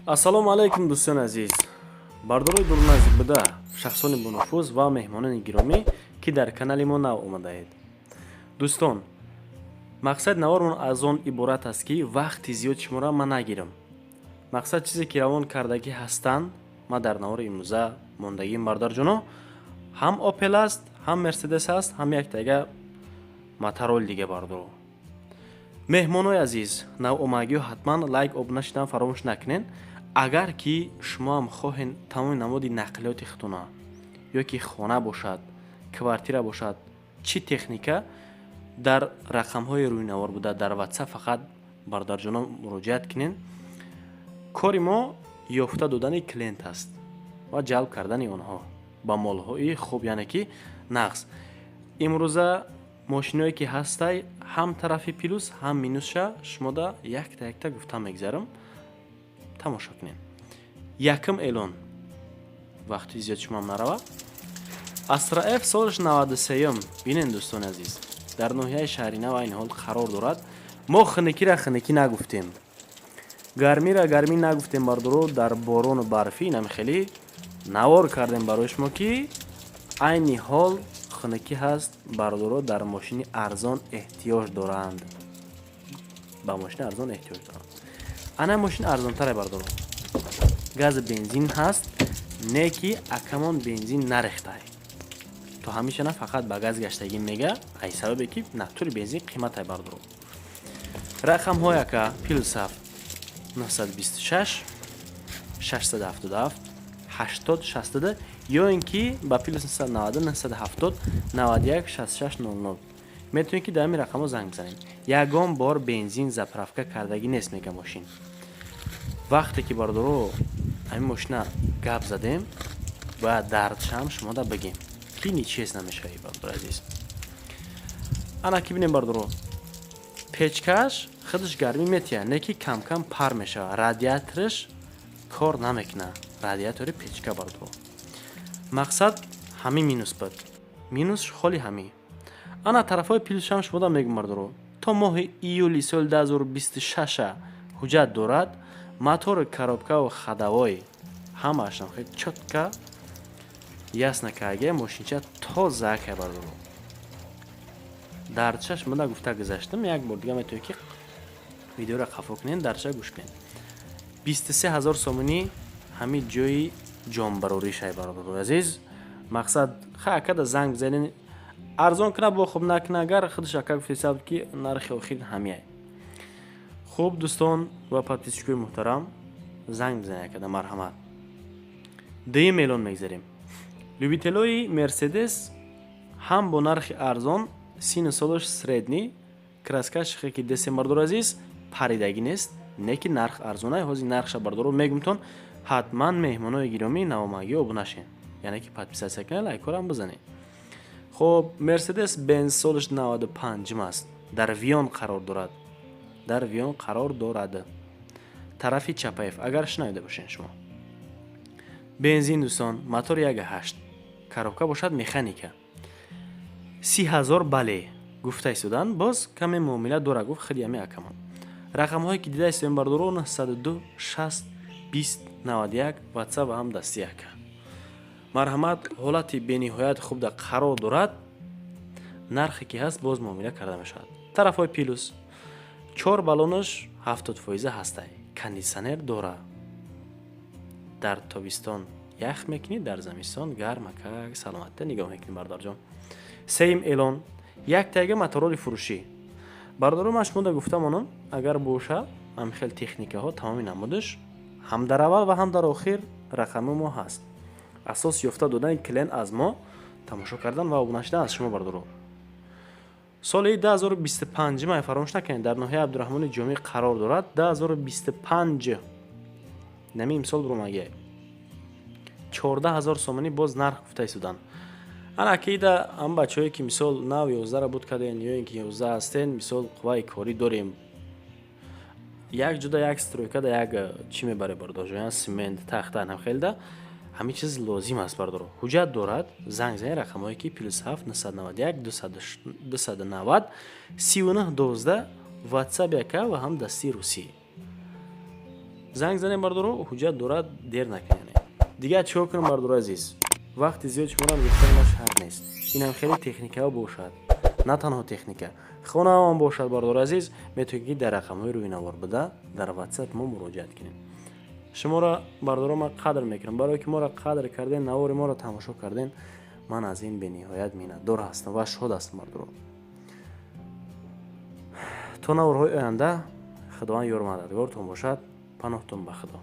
ассалому алайкум дӯстони азиз. Бардорои дурназик буда шахсони бонуфуз ва меҳмонони гиромӣ ки дар канали мо нав омадаед. Дӯстон, мақсади навормон аз он иборат аст ки вақти зиёд шуморо ман нагирам. Мақсад чизе ки равон кардагӣ ҳастанд, ма дар навори имрӯза мондагим бародарҷоно, ҳам Opel аст, ҳам Mercedes аст, ҳам яктага Motorola дига бардоро. меҳмонои азиз, навомагиҳо ҳатман лайк, обуна шидан фаромӯш накунед. Агар ки шумо ҳам хоҳед тамоми намуди нақлиёти худтона, ё ки хона бошад, квартира бошад, чӣ техника, дар рақамҳои рӯйнавор буда дар WhatsApp фақат бародарҷонон муроҷиат кунед. Кори мо ёфта додани клиент аст ва ҷалб кардани онҳо ба молҳои хуб, яъне ки нағз. имрӯза мошиное ки ҳастай, ҳам тарафи плюс, ҳам минусша шумода якта гуфта мегзарам. тамошо кунед. Якм эълон. Вақти зиёд шумоам нарава. Астраэф солиш 93-м. Бинен дӯстони азиз, дар ноҳияи шаҳри Нав айни ҳол қарор дорад. Мо хинакира хинакӣ нагуфтем, гармира гармӣ нагуфтем бардоро, дар борону барфӣ намихелӣ навор кардем барои шумо ки айни ҳол хинакӣ ҳаст. Бардоро дар мошини арзон эҳтиёҷ доранд. Ба мошини арзон эҳтиёҷ доранд. ана мошин арзонтаре бардоро. Газ бензин ҳаст, не ки акамон бензин нарехтай. То ҳамиша на фақат ба газ гаштагӣ мега, ай сабабе ки натури бензин қиматай бардоро. рақамҳо яка плюс 926 677 80 60 ё ин ки ба плюс 990 970 91 66 00 метавонед ки дар ҳамин рақамҳо занг бизанед. ягон бор бензин заправка кардагӣ нест мега мошин. вақте ки бардоро ҳамин мошина гап задем ва дардшам шумода бигем ки ничез намешавӣ бардор азиз. ана ки бинем бардоро печкаш худаш гармӣ метиҳад, не ки кам пар мешава. радиатораш кор намекуна, радиатори печка бардоро. мақсад ҳамин минус буд, минус холи ҳамин. ана тарафҳои плюсшам шумода мегум бардоро. то моҳи июли соли 2026 ҳуҷҷат дорад. мотори коробкаву хадавои ҳамаашам хеле чотка ясна карга мошинча тозака бардоро. дардша шумода гуфта гузаштам. як бор дига метавонед ки видеоро қафо кунед, дардша гӯш кунед. 23 000 сомонӣ ҳамин ҷои ҷонбароришай бардоро азиз. мақсад хакада занг бизанед, арзон куна бо хуб накуна, агар худаш ака гуфтесаб ки нархи охир ҳамияй. хуб дӯстон ва подписчикои муҳтарам, занг бизанед акада марҳамат. 2 миллион мегзарем. любителои Mercedes ҳам бо нархи арзон, сини солаш средни, краскаш хеки десем бардор азиз, паридагӣ нест, не ки нарх арзонай, ҳозир нархша бардоро мегумтон. ҳатман меҳмонои гиромӣ навомагӣ обунашен, яъне ки подписатсия кунед, лайкорам бизанед. хоб, Mercedes Benz солиш 95 аст. дар Вион қарор дорад. дар Вион қарор дорад. тарафи чапаев, агар шунавида бошед шумо. бензин дӯстон, мотор 1.8, коробка бошад механика. 30,000 бале гуфта истодан, боз каме муомила дора гуфт хеле ами акамон. рақамҳое ки дида истем бардоро 902 60 20 91 WhatsApp ва ҳам дасти яка. марҳамат, ҳолати бениҳоят хуб да қарор дорад. нархе ки ҳаст боз муомила карда мешавад. тарафҳои плюс 4 баллонаш 70% ҳастай, кондитсионер дора. дар тобистон ях мекунӣ, дар зимистон гарм ака саломатта нигоҳ мекунӣ бардарҷон. 3 эълон. як тайга Motorola фурӯшӣ. бардаро ман шумода гуфтамонам, агар боша ҳам хел техникаҳо тамоми намудаш ҳам дар аввал ва ҳам дар охир рақами мо ҳаст. асос ёфта додани клиент аз мо, тамошо кардан ва обуна шидан аз шумо бардаро. соли 2025 май фаромӯш накунед, дар ноҳияи Абдураҳмони Ҷомӣ қарор дорад. 2025 нами имсол буромагия 14,000 сомонӣ боз нарх гуфта истодан. ана ки да ам бачаҳое ки мисол нав 11 буд карден ё ин ки 11 ҳастен, мисол қувваи корӣ дорем, як ҷуда як стройкада як чӣ мебаре бардор ҷоян симент тахта намхелда ҳамин чиз лозим аст бардоро. ҳуҷҷат дорад, занг занед рақамҳое ки +7 991 290 39 12 WhatsApp яка ва ҳам дасти русӣ. занг занем бардоро, ҳуҷҷат дорад, дер накунед. Дигар чикор кунем бардоро азиз? Вақти зиёд шумоram гуфтанаш ҳар нест. Инам хеле техникаҳо бошад. На танҳо техника, хонаам бошад бардоро азиз, метавонед ки дар рақамҳои рӯйнавор буда дар WhatsApp мо муроҷиат кунед. шуморо бардоро ман қадр мекунам, барои ки моро қадр карден, навори моро тамошо карден. ман аз ин бениҳоят миннатдор ҳастам ва шод ҳастам бардоро. то наворҳои оянда, худованд ёру мададгортон бошад. паноҳтон ба худо.